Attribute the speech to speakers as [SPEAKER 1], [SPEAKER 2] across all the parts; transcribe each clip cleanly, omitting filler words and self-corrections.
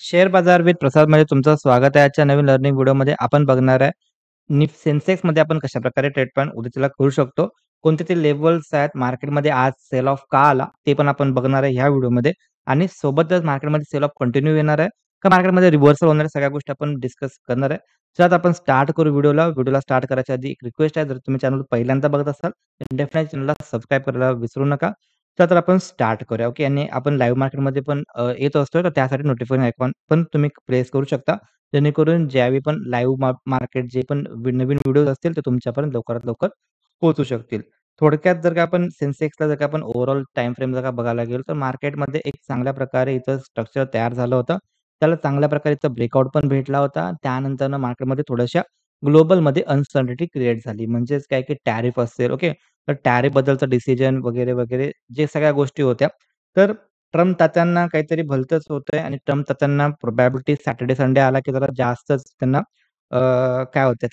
[SPEAKER 1] Share बाजार with प्रसादमध्ये तुमचं स्वागत आहे. आजच्या नवीन लर्निंग व्हिडिओमध्ये आपण बघणार आहे, सेन्सेक्समध्ये आपण कशाप्रकारे ट्रेड प्लॅन उद्याच्याला करू शकतो. कोणते ते लेव्हल्स आहेत मार्केटमध्ये आज सेल ऑफ का आला, ते पण आपण बघणार आहे ह्या व्हिडिओमध्ये आणि सोबतच मार्केटमध्ये सेल ऑफ कंटिन्यू येणार आहे का मार्केटमध्ये रिव्हर्सल होणार आहे, सगळ्या गोष्टी आपण डिस्कस करणार आहे. तर आता आपण स्टार्ट करू व्हिडिओला. व्हिडिओला स्टार्ट करायच्या आधी एक रिक्वेस्ट आहे, जर तुम्ही चॅनल पहिल्यांदा बघत असाल, तर डेफिनेटली चॅनलला सबस्क्राईब करायला विसरू नका. तर आपण स्टार्ट करूया. ओके आणि आपण लाईव्ह मार्केटमध्ये पण येत असतो, तर त्यासाठी नोटिफिकेशन आयकॉन पण तुम्ही प्रेस करू शकता. जेणेकरून ज्यावेळी पण लाईव्ह मार्केट जे पण नवीन व्हिडिओज असतील, ते तुमच्यापर्यंत लवकरात लवकर पोहोचू शकतील. थोडक्यात जर का आपण सेन्सेक्सला जर का आपण ओव्हरऑल टाईम फ्रेम जर का बघायला गेलो, तर मार्केटमध्ये एक चांगल्या प्रकारे इथं स्ट्रक्चर तयार झालं होतं. त्याला चांगल्या प्रकारे इथं ब्रेकआउट पण भेटला होता. त्यानंतरनं मार्केटमध्ये थोड्याशा ग्लोबलमध्ये अनसर्टनिटी क्रिएट झाली. म्हणजेच काय की टॅरिफ असेल, ओके. तर टॅरिफबद्दलचं डिसिजन वगैरे, वगैरे जे सगळ्या गोष्टी होत्या. तर ट्रम्प तात्यांना काहीतरी भलतंच होतंय आणि ट्रम्प तात्यांना प्रोबॅबिलिटी सॅटर्डे, संडे आला की जरा जास्तच त्यांना काय होतं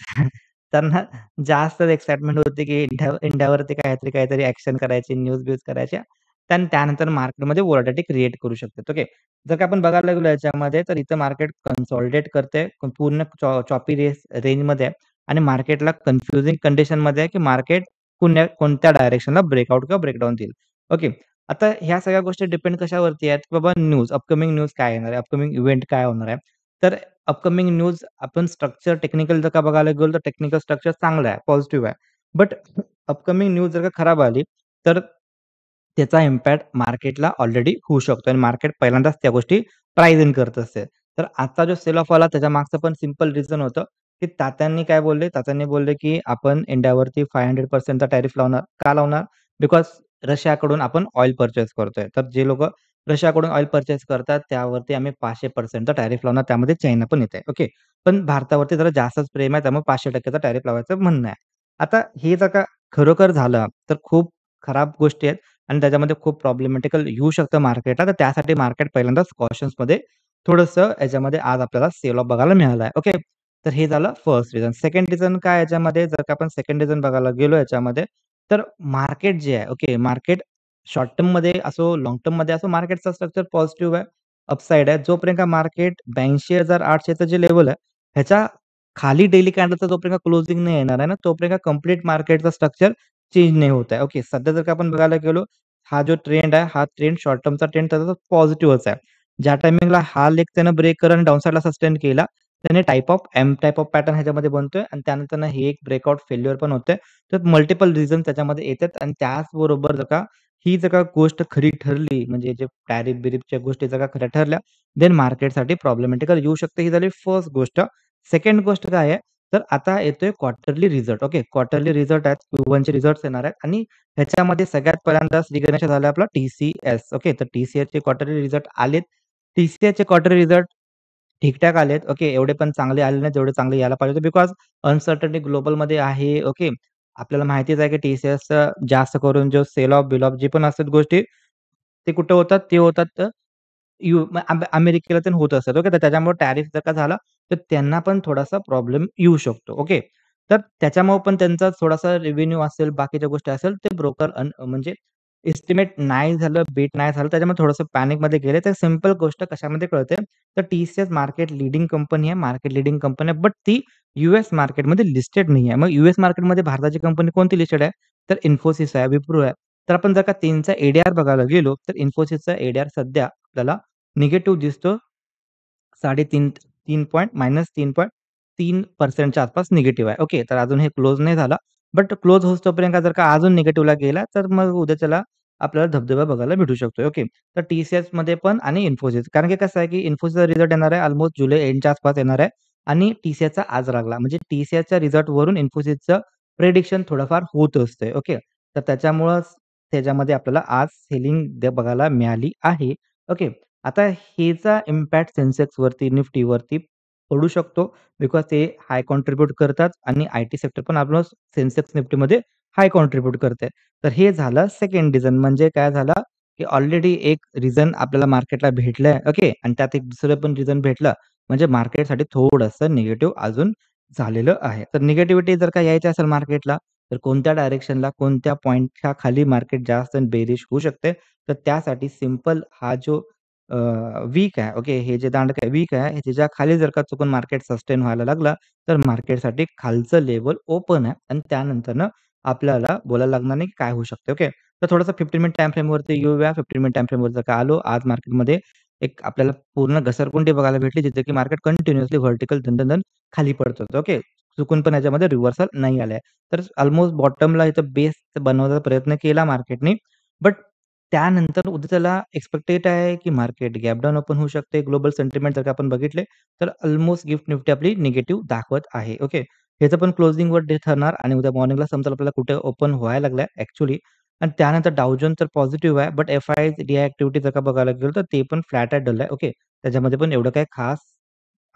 [SPEAKER 1] त्यांना जास्तच एक्साइटमेंट होती की इंडियावरती काहीतरी, काहीतरी ॲक्शन करायची, न्यूज-ब्यूज करायच्या. त्यानंतर मार्केटमध्ये व्होलॅटिलिटी क्रिएट करू शकतात. ओके. जर का आपण बघायला गेलो याच्यामध्ये, तर इथं मार्केट कन्सॉलिडेट करते. पूर्ण चॉपी रेंजमध्ये आहे आणि मार्केटला कन्फ्युजिंग कंडिशनमध्ये आहे की मार्केट कोणत्या डायरेक्शनला ब्रेकआउट किंवा ब्रेकडाउन देईल. ओके. आता ह्या सगळ्या गोष्टी डिपेंड कशावरती आहेत, की बाबा अपकमिंग न्यूज काय येणार आहे, अपकमिंग इव्हेंट काय होणार आहे. तर अपकमिंग न्यूज आपण स्ट्रक्चर टेक्निकल जर का बघायला गेलो, तर टेक्निकल स्ट्रक्चर चांगलं आहे, पॉझिटिव्ह आहे. बट अपकमिंग न्यूज जर का खराब आली, तर त्याचा इम्पॅक्ट मार्केटला ऑलरेडी होऊ शकतो आणि मार्केट पहिल्यांदाच त्या गोष्टी प्राईज इन करत असते. तर आजचा जो सेल ऑफ आला त्याच्यामागचं पण सिंपल रिझन होतं, की तात्यांनी काय बोलले? तात्यांनी बोलले, की आपण इंडियावरती 500% चा टॅरिफ लावणार. का लावणार? बिकॉज रशियाकडून आपण ऑइल पर्चेस करतोय. तर जे लोकं रशियाकडून ऑइल पर्चेस करतात, त्यावरती आम्ही 500% चा टॅरिफ लावणार. त्यामध्ये चायना पण येते. ओके. पण भारतावरती जरा जास्तच प्रेम आहे, त्यामुळे 500% चा टॅरिफ लावायचं म्हणणं आहे. आता हे जर का खरोखर झालं, तर खूप खराब गोष्टी आहेत आणि त्याच्यामध्ये खूप प्रॉब्लेमॅटिकल येऊ शकतं मार्केटला. तर त्यासाठी मार्केट पहिल्यांदाच कॉशन्समध्ये थोडंसं याच्यामध्ये आज आपल्याला सेल ऑफ बघायला मिळाला आहे. ओके. तर हे झालं फर्स्ट रिझन. सेकंड रिझन काय याच्यामध्ये जर का आपण सेकंड रिझन बघायला गेलो याच्यामध्ये, तर मार्केट जे आहे, ओके, मार्केट शॉर्ट टर्ममध्ये असो, लाँग टर्ममध्ये असो, मार्केटचा स्ट्रक्चर पॉझिटिव्ह आहे, अपसाइड आहे. जोपर्यंत मार्केट 82,800 चं जे लेव्हल आहे, ह्याच्या खाली डेली कॅन्डलचा जोपर्यंत क्लोजिंग नाही येणार आहे ना, तोपर्यंत कंप्लीट मार्केटचं स्ट्रक्चर चेंज नाही होत आहे. ओके. सध्या जर का आपण बघायला गेलो, हा जो ट्रेंड आहे, हा ट्रेंड शॉर्ट टर्मचा ट्रेंड त्याचा पॉझिटिव्हच आहे. ज्या टायमिंगला हा लेग त्यानं ब्रेक करून डाउन साइडला सस्टेन केला, त्याने टाइप ऑफ पॅटर्न ह्याच्यामध्ये बनतोय आणि त्यानंतरनं हे एक ब्रेकआउट फेल्युअर पण होतंय. तर मल्टिपल रिझन्स त्याच्यामध्ये येतात आणि त्याचबरोबर जर का ही जर का गोष्ट खरी ठरली, म्हणजे जे टॅरिफ-बिरिफच्या गोष्टी जर का खऱ्या ठरल्या, देन मार्केटसाठी प्रॉब्लेमॅटिकल येऊ शकते. ही झाली फर्स्ट गोष्ट. सेकंड गोष्ट काय आहे, तर आता येतोय quarterly result. Okay. Quarterly result आहेत, Q1चे रिझल्ट्स येणार आहेत आणि ह्याच्यामध्ये सगळ्यात पहिल्यांदा श्रीगणेश झालं आपला टी-सी-एस. ओके. तर टी-सी-एसचे क्वार्टरली रिझल्ट आलेत. टी-सी-एसचे क्वार्टरली रिझल्ट ठीक-ठाक आलेत. ओके. एवढे पण चांगले आले नाहीत, जेवढे चांगले यायला पाहिजे होते. बिकॉज अनसर्टनिटी ग्लोबलमध्ये आहे. ओके. आपल्याला माहितीच आहे, की टी-सी-एसचं जास्त करून जो सेल ऑफ, बिल ऑफ जे पण असतात गोष्टी, ते कुठे होतात? ते होतात अमेरिकेला तेन होत असतात. ओके. तर त्याच्यामुळे टॅरिफ जर का झाला, तर त्यांना पण थोडासा प्रॉब्लेम येऊ शकतो. ओके. तर त्याच्यामुळे पण त्यांचा थोडासा रेव्हेन्यू असेल, बाकीच्या गोष्टी असेल, ते ब्रोकर म्हणजे एस्टिमेट नाही झालं, बीट नाही झालं, त्याच्यामुळे थोडंसं पॅनिकमध्ये गेले. तर सिंपल गोष्ट कशामध्ये कळते, तर टी-सी-एस मार्केट लीडिंग कंपनी आहे, मार्केट लीडिंग कंपनी आहे, बट ती यूएस मार्केटमध्ये लिस्टेड नाही आहे. मग यूएस मार्केटमध्ये भारताची कंपनी कोणती लिस्टेड आहे? तर इन्फोसिस आहे, विप्रो आहे. तर आपण जर का त्यांचा एडीआर बघायला गेलो, तर इन्फोसिसचा एडीआर सध्या आपल्याला निगेटिव्ह दिसतो. 3.5 -3.3% च्या आसपास निगेटिव्ह आहे. ओके. तर अजून हे क्लोज नाही झाला. बट क्लोज होईस्तोपर्यंत जर का अजून निगेटिव्हला गेला, तर मग उद्याच्याला आपल्याला धबधबा बघायला भेटू शकतो. ओके. तर टी-सी-एसमध्ये पण आणि इन्फोसिस. कारण की कसं आहे, की इन्फोसिसचा रिझल्ट येणार आहे ऑलमोस्ट जुलै एंडच्या आसपास येणार आहे आणि टी-सी-एसचा आज लागला. म्हणजे टी-सी-एसच्या रिझल्टवरून इन्फोसिसचं प्रिडिक्शन थोडंफार होत असते. ओके. तर त्याच्यामुळंच त्याच्यामध्ये आपल्याला आज सेलिंग बघायला मिळाली आहे. ओके. आता ह्याचा इम्पॅक्ट सेन्सेक्सवरती, निफ्टीवरती पडू शकतो. बिकॉज ते हाय कॉन्ट्रिब्यूट करतात आणि आय-टी सेक्टर पण आपलं सेन्सेक्स, निफ्टीमध्ये हाय कॉन्ट्रिब्यूट करते. तर हे झालं सेकंड रिझन. म्हणजे काय झालं, की ऑलरेडी एक रिझन आपल्याला मार्केटला भेटलंय. ओके. आणि त्यात एक दुसरं पण रिझन भेटलं. म्हणजे मार्केटसाठी थोडंसं निगेटिव्ह अजून झालेलं आहे. तर निगेटिव्हिटी जर का यायची असेल मार्केटला, तर कोणत्या डायरेक्शनला, कोणत्या पॉइंटच्या खाली मार्केट जास्त बेरिश होऊ शकते. तर त्यासाठी सिंपल हा जो वीक आहे. ओके. हे जे दांडक आहे वीक आहे. ह्याच्या खाली जर का चुकून मार्केट सस्टेन व्हायला लागला, तर मार्केटसाठी खालचं लेव्हल ओपन आहे आणि त्यानंतरनं आपल्याला बोलायला लागणार नाही की काय होऊ शकते. ओके. तर थोडंसं 15 मिनिट टाईम फ्रेमवरती येऊया. 15 मिनिट टाईम फ्रेमवर जर का आलो, आज मार्केटमध्ये एक आपल्याला पूर्ण घसरगुंडी बघायला भेटली, जिथे की मार्केट कंटिन्युअसली व्हर्टिकल धन खाली पडत होतं. ओके. चुकून पण याच्यामध्ये रिव्हर्सल नाही आलाय. तर अल्मोस्ट बॉटमला इथं बेस बनवण्याचा प्रयत्न केला मार्केटने. बट त्यानंतर उद्या त्याला एक्स्पेक्टेड आहे, की मार्केट गॅप डाउन ओपन होऊ शकते. ग्लोबल सेंटिमेंट जर का आपण बघितले, तर अल्मोस्ट गिफ्ट निफ्टी आपली निगेटिव्ह दाखवत आहे. ओके. ह्याचं पण क्लोजिंगवर डे ठरणार आणि उद्या मॉर्निंगला समजेल आपल्याला कुठे ओपन व्हायला लागलाय ॲक्चुअली. आणि त्यानंतर डाउ जोन्स तर पॉझिटिव्ह आहे, बट एफ-आय-डी ॲक्टिव्हिटी जर का बघायला गेलो, तर ते पण फ्लॅट आहे, डल आहे. ओके. त्याच्यामध्ये पण एवढं काही खास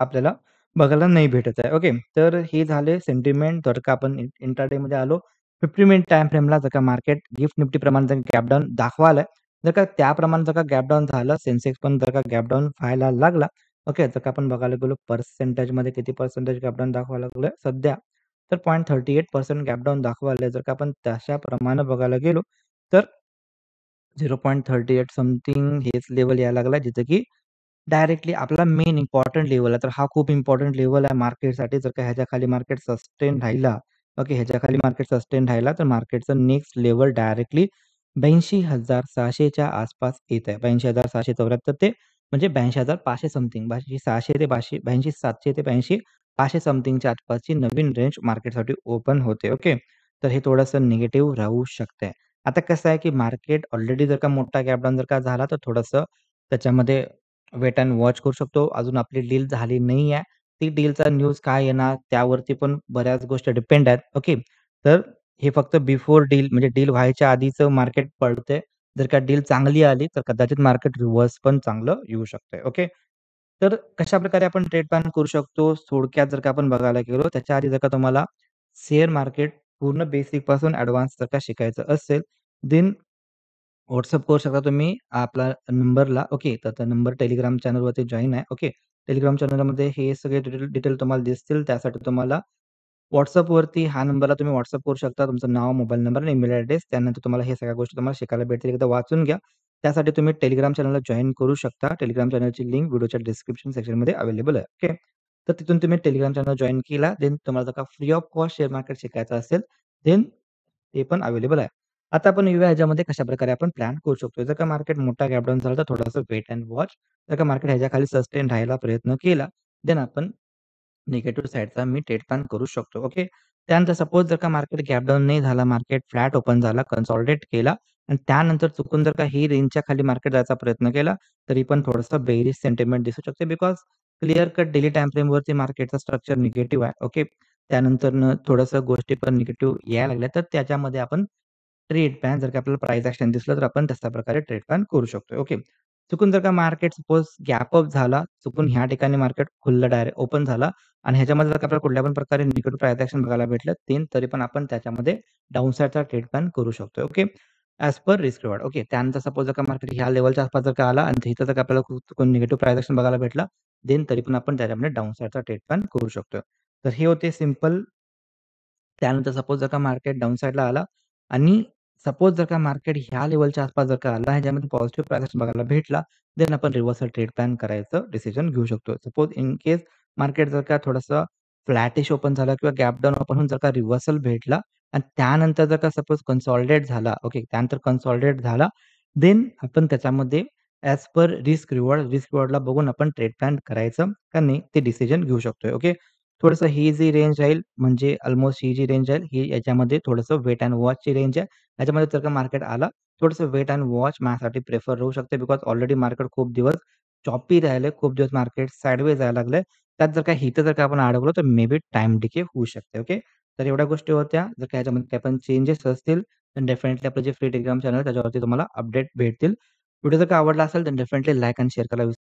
[SPEAKER 1] आपल्याला बघायला नाही भेटत आहे. ओके. तर हे झाले सेंटिमेंट. जर का आपण इंट्राडेमध्ये आलो, 50 मिनिट टाईम फ्रेमला जर का मार्केट गिफ्ट निफ्टीप्रमाणे जर गॅप डाउन दाखवालाय, जर का त्याप्रमाणे जर का गॅप डाउन झालं, सेन्सेक्स पण जर का गॅप डाउन व्हायला लागला, ओके. जर का आपण बघायला गेलो पर्सेंटेजमध्ये किती पर्सेंटेज गॅप डाउन दाखवायला लागलोय सध्या, तर 0.38% गॅप डाउन दाखवायला. जर का आपण तशाप्रमाणे बघायला गेलो, तर 0.38 समथिंग हेच लेव्हल यायला लागला, जिथे की डायरेक्टली आपला मेन इम्पोर्टंट लेव्हल आहे. तर हा खूप इम्पोर्टंट लेव्हल आहे मार्केटसाठी. जर का ह्याच्या खाली मार्केट सस्टेन राहिला, ओके, ह्याच्या खाली मार्केट सस्टेन राहिला, तर मार्केटचं नेक्स्ट लेव्हल डायरेक्टली 82,600 च्या आसपास येत आहे. 82,674 ते म्हणजे 82,500 समथिंग. 82,600 ते 82,700 ते 82,500 समथिंगच्या आसपासची नवीन रेंज मार्केटसाठी ओपन होते. ओके. तर हे थोडंसं निगेटिव्ह राहू शकतंय. आता कसं आहे, की मार्केट ऑलरेडी जर का मोठा गॅप डाउन जर का झाला, तर थोडंसं त्याच्यामध्ये वेट एंड वॉच करू शकतो. अजून आपली डील झाली नाही आहे. ती डीलचा न्यूज काय येणार त्यावरती पण बऱ्याच गोष्टी डिपेंड आहेत. ओके. तर हे फक्त बिफोर डील म्हणजे डील व्हायच्या आधीचं मार्केट पडतंय. जर का डील चांगली आली, तर कदाचित मार्केट रिव्हर्स पण चांगलं येऊ शकतंय. ओके. तर कशाप्रकारे आपण ट्रेड प्लॅन करू शकतो? थोडक्यात जर का आपण बघायला गेलो, त्याच्या आधी जर का तुम्हाला शेअर मार्केट पूर्ण बेसिकपासून ॲडव्हान्स जर का शिकायचं असेल, देन WhatsApp करू शकता तुम्ही आपला नंबरला. ओके. तर त्या नंबर Telegram चॅनलवरती जॉइन आहे. ओके. Telegram चॅनलमध्ये हे सगळे डिटेल डिटेल तुम्हाला दिसतील. त्यासाठी तुम्हाला WhatsAppवरती ह्या नंबरला तुम्ही WhatsApp करू शकता. तुमचं नाव, मोबाईल नंबर आणि ईमेल ॲड्रेस. त्यानंतर तुम्हाला हे सगळ्या गोष्टी तुम्हाला शिकायला भेटतील. एकदा वाचून घ्या. त्यासाठी तुम्ही Telegram चॅनलला जॉइन करू शकता. Telegram चॅनलची लिंक व्हिडिओच्या डिस्क्रिप्शन सेक्शनमध्ये अवेलेबल आहे. ओके. तर तिथून तुम्ही Telegram चॅनल जॉइन केला. देन तुम्हाला जर का free of cost share market शिकायचं असेल, देन ते पण अवेलेबल आहे. आता आपण येऊया ह्याच्यामध्ये कशाप्रकारे आपण प्लॅन करू शकतो. जर का मार्केट मोठा गॅप डाउन झाला, तर थोडंसं वेट एंड वॉच. जर का मार्केट ह्याच्याखाली सस्टेन राहायला प्रयत्न केला, देन आपण निगेटिव्ह साइडचा मी ट्रेड प्लॅन करू शकतो. ओके. त्यानंतर सपोज जर का मार्केट गॅप डाउन नाही झाला, मार्केट फ्लॅट ओपन झाला, कन्सॉलिडेट केला आणि त्यानंतर चुकून जर का ही रेंजच्या खाली मार्केट जायचा प्रयत्न केला, तरी पण थोडंसं बेअरिश सेंटिमेंट दिसू शकते. Because clear cut daily time फ्रेमवरती मार्केटचा स्ट्रक्चर निगेटिव्ह आहे. ओके. त्यानंतरनं थोडंसं गोष्टी पण निगेटिव्ह यायला लागल्या, तर त्याच्यामध्ये आपण ट्रेड प्लॅन जर का आपल्याला प्राइस एक्शन दिसलं, तर आपण तशा प्रकारे ट्रेड प्लॅन करू शकतो. ओके. चुकून जर का मार्केट सपोज गॅप अप झाला, चुकून ह्या ठिकाणी मार्केट खुललं डायरेक्ट ओपन झाला आणि ह्याच्यामध्ये जर का आपल्याला कुठल्या पण प्रकारे निगेटिव्ह प्राइस एक्शन बघायला भेटलं, तरी पण आपण त्याच्यामध्ये डाउन साइडचा ट्रेड प्लॅन करू शकतो. Okay. As per risk reward. Okay. त्यानंतर सपोज जर का मार्केट ह्या लेव्हलच्या आसपास जर का आला आणि तिथं जर का आपल्याला चुकून निगेटिव्ह प्राइस एक्शन बघायला भेटला, तरी पण आपण त्याच्यामध्ये डाउन साइडचा ट्रेड प्लॅन करू शकतो. तर हे होते सिंपल. त्यानंतर सपोज जर का मार्केट डाउन साइडला आला आणि सपोज जर का मार्केट ह्या लेव्हलच्या आसपास जर का आला, ह्याच्यामध्ये पॉझिटिव्ह प्राइस एक्शन बघायला भेटला, देन आपण रिव्हर्सल ट्रेड प्लॅन करायचं डिसिजन घेऊ शकतो. सपोज इन केस मार्केट जर का थोडंसं फ्लॅटिश ओपन झालं किंवा गॅप डाउन ओपन होऊन जर का रिव्हर्सल भेटला आणि त्यानंतर जर का सपोज कन्सॉलिडेट झाला, ओके, त्यानंतर कन्सॉलिडेट झाला, देन आपण त्याच्यामध्ये ॲज पर रिस्क रिवॉर्डला बघून आपण ट्रेड प्लॅन करायचं का नाही ते डिसिजन घेऊ शकतोय. ओके. थोडंसं ही जी रेंज राहील म्हणजे अल्मोस्ट ही जी रेंज राहील, ही याच्यामध्ये थोडंसं वेट एंड वॉचची रेंज आहे. याच्यामध्ये जर का मार्केट आला, थोडंसं वेट एंड वॉच माझ्यासाठी प्रिफर राहू शकते. बिकॉज ऑलरेडी मार्केट खूप दिवस चॉपी राहिलंय, खूप दिवस मार्केट साइडवेज जायला लागलंय. त्यात जर का इथं जर का आपण अडकलो, तर मे बी टाईम डिके होऊ शकते. ओके. तर एवढ्या गोष्टी होत्या. जर का ह्याच्यामध्ये काही पण चेंजेस असतील, तर डेफिनेटली आपलं जे फ्री टेलिग्राम चॅनल त्याच्यावरती तुम्हाला अपडेट भेटतील. व्हिडिओ जर का आवडला असेल, तर डेफिनेटली लाईक आणि शेअर करायला